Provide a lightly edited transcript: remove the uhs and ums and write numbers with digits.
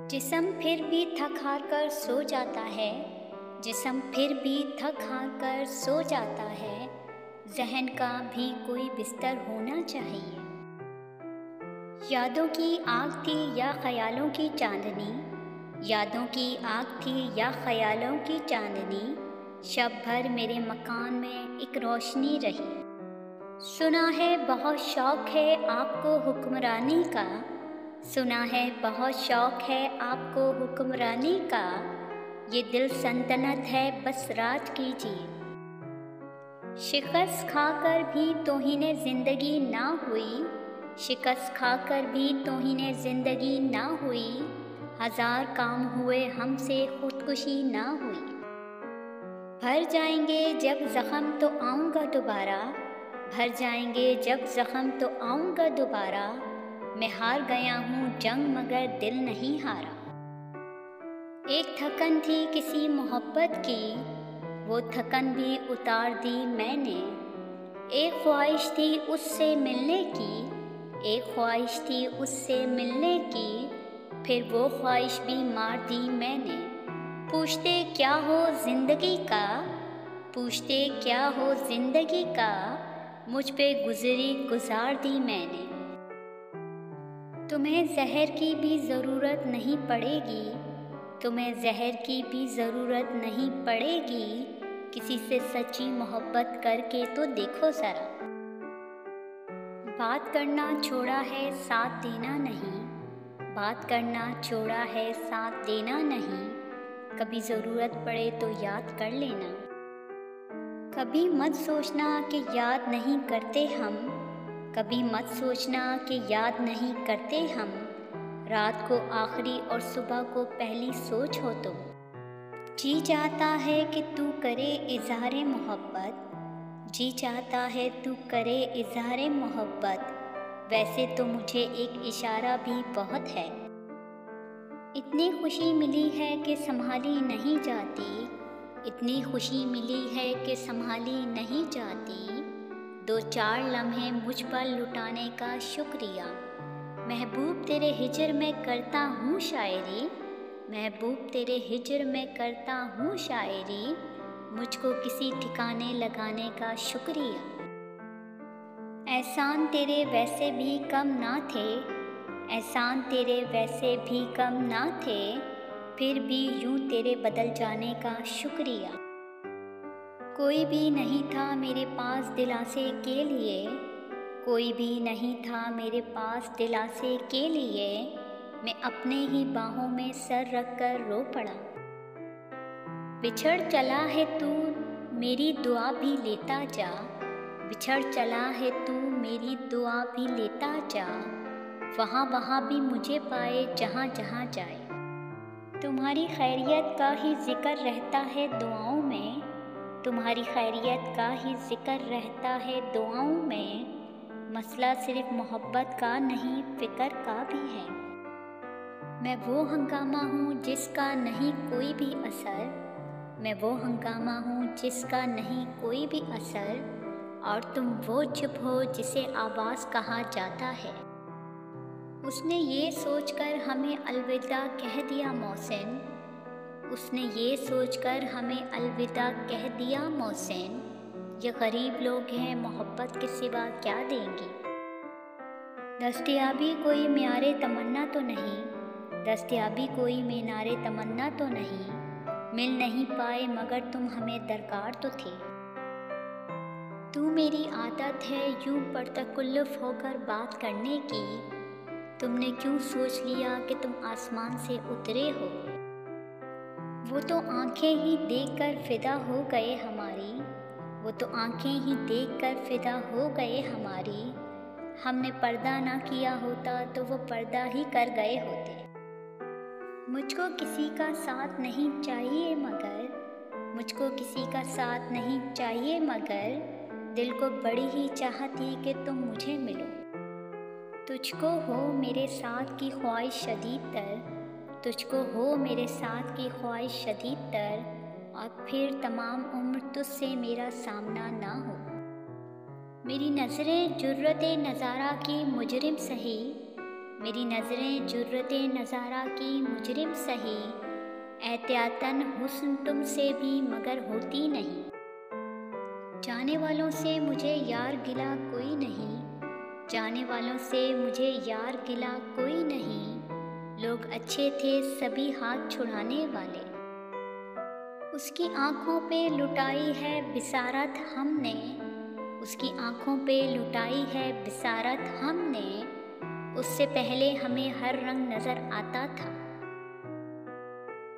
जिस्म फिर भी थक हार कर सो जाता है, जिस्म फिर भी थक हार कर सो जाता है। ज़हन का भी कोई बिस्तर होना चाहिए। यादों की आग थी या ख़यालों की चांदनी, यादों की आग थी या ख़यालों की चांदनी। शब भर मेरे मकान में एक रोशनी रही। सुना है बहुत शौक़ है आपको हुक्मरानी का, सुना है बहुत शौक़ है आपको हुक्मरानी का। ये दिल सल्तनत है बस राज कीजिए। शिकस्त खाकर भी तौहीने ज़िंदगी ना हुई, शिकस्त खाकर भी तौहीने ज़िंदगी ना हुई। हज़ार काम हुए हमसे खुदकुशी ना हुई। भर जाएंगे जब ज़ख्म तो आऊँगा दोबारा, भर जाएंगे जब ज़ख्म तो आऊँगा दोबारा। मैं हार गया हूँ जंग मगर दिल नहीं हारा। एक थकन थी किसी मोहब्बत की, वो थकन भी उतार दी मैंने। एक ख्वाहिश थी उससे मिलने की, एक ख्वाहिश थी उससे मिलने की। फिर वो ख्वाहिश भी मार दी मैंने। पूछते क्या हो ज़िंदगी का, पूछते क्या हो ज़िंदगी का। मुझ पे गुज़री गुजार दी मैंने। तुम्हें ज़हर की भी ज़रूरत नहीं पड़ेगी, तुम्हें ज़हर की भी ज़रूरत नहीं पड़ेगी। किसी से सच्ची मोहब्बत करके तो देखो ज़रा। बात करना छोड़ा है साथ देना नहीं, बात करना छोड़ा है साथ देना नहीं। कभी ज़रूरत पड़े तो याद कर लेना। कभी मत सोचना कि याद नहीं करते हम, कभी मत सोचना कि याद नहीं करते हम। रात को आखिरी और सुबह को पहली सोच हो तुम। जी चाहता है कि तू करे इज़हारे मोहब्बत, जी चाहता है तू करे इज़हारे मोहब्बत। वैसे तो मुझे एक इशारा भी बहुत है। इतनी खुशी मिली है कि संभाली नहीं जाती, इतनी खुशी मिली है कि संभाली नहीं जाती। दो चार लम्हे मुझ पर लुटाने का शुक्रिया। महबूब तेरे हिज्र में करता हूँ शायरी, महबूब तेरे हिज्र में करता हूँ शायरी। मुझको किसी ठिकाने लगाने का शुक्रिया। एहसान तेरे वैसे भी कम ना थे, एहसान तेरे वैसे भी कम ना थे। फिर भी यूँ तेरे बदल जाने का शुक्रिया। कोई भी नहीं था मेरे पास दिलासे के लिए, कोई भी नहीं था मेरे पास दिलासे के लिए। मैं अपने ही बाहों में सर रख कर रो पड़ा। बिछड़ चला है तू मेरी दुआ भी लेता जा, बिछड़ चला है तू मेरी दुआ भी लेता जा। वहाँ वहाँ भी मुझे पाए जहाँ जहाँ जाए। तुम्हारी खैरियत का ही जिक्र रहता है दुआओं में, तुम्हारी खैरियत का ही जिक्र रहता है दुआओं में। मसला सिर्फ मोहब्बत का नहीं फ़िक्र का भी है। मैं वो हंगामा हूँ जिसका नहीं कोई भी असर, मैं वो हंगामा हूँ जिसका नहीं कोई भी असर। और तुम वो चुप हो जिसे आवाज़ कहा जाता है। उसने ये सोचकर हमें अलविदा कह दिया मोहसिन, उसने ये सोचकर हमें अलविदा कह दिया मोहसिन। ये गरीब लोग हैं मोहब्बत के सिवा क्या देंगे। दस्तयाबी कोई म्यारे तमन्ना तो नहीं, दस्तयाबी कोई मीनारे तमन्ना तो नहीं। मिल नहीं पाए मगर तुम हमें दरकार तो थे। तू मेरी आदत है यूँ परतकुल्लुफ़ होकर बात करने की। तुमने क्यों सोच लिया कि तुम आसमान से उतरे हो। वो तो आँखें ही देखकर फ़िदा हो गए हमारी, वो तो आँखें ही देखकर फ़िदा हो गए हमारी। हमने पर्दा ना किया होता तो वो पर्दा ही कर गए होते। मुझको किसी का साथ नहीं चाहिए मगर, मुझको किसी का साथ नहीं चाहिए मगर। दिल को बड़ी ही चाहत थी कि तुम मुझे मिलो। तुझको हो मेरे साथ की ख्वाहिश शदीद तर, तुझको हो मेरे साथ की ख्वाहिश शदीद तर। और फिर तमाम उम्र तुझसे मेरा सामना ना हो। मेरी नज़रें जुर्रत नज़ारा की मुजरिम सही, मेरी नज़रें जुर्रते नज़ारा की मुजरिम सही, एहतियातन हुस्न तुमसे भी मगर होती नहीं। जाने वालों से मुझे यार गिला कोई नहीं, जाने वालों से मुझे यार गिला कोई नहीं। लोग अच्छे थे सभी हाथ छुड़ाने वाले, उसकी आँखों पे लुटाई है बिसारत हमने, उसकी आँखों पे लुटाई है बिसारत हमने। उससे पहले हमें हर रंग नज़र आता था,